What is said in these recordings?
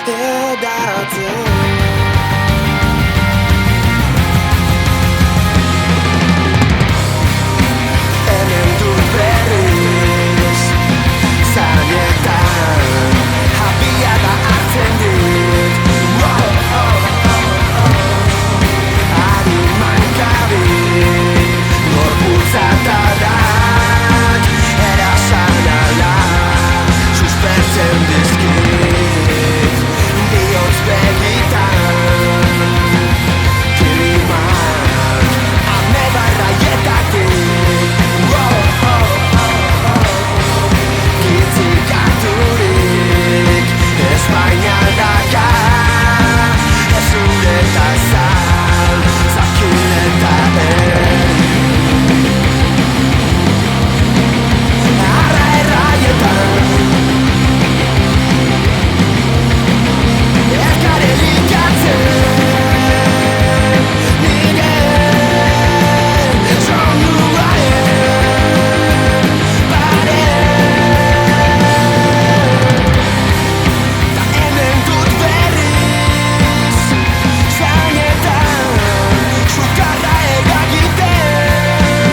edatzen. Hemen dut berriz zainetan habia da hartzen dit. Ariman gabe gorputzatarak erasan ala suspertzen dizkit bihotz begitan kilimak ame barraietatik gitzikaturik ez baina daka ez ureta zan zakileta arra erraietan elkar elikatzen nire sonuaren pare ta hemen dut berriz zainetan sukarra eragiten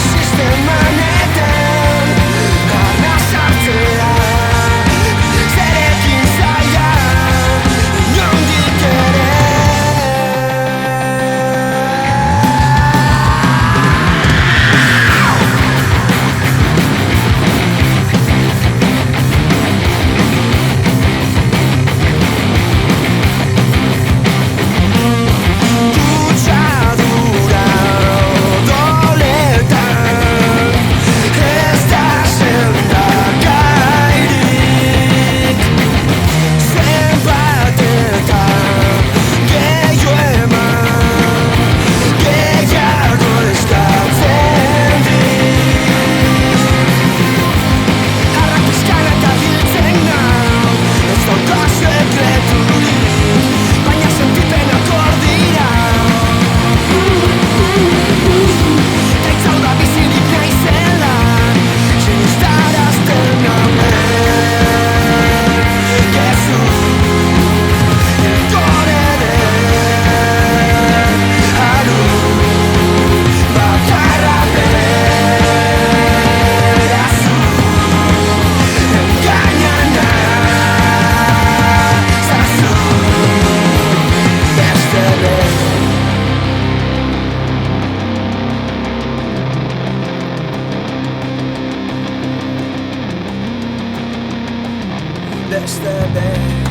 sistemanetan arna sartzea zerekin zaila inondik ere. Kutsadura odoletan ez da sendagairik zenbatetan gehiago eman gehiago eskatzen dit harra pizkana eta hiltzen nau ez dauka sekreturik baina sentipenak hor dira gaitz hau da bizirik naizela sinistarazten nauen gezu goreren haru bakarra berazu engañana zazu beste behin beste behin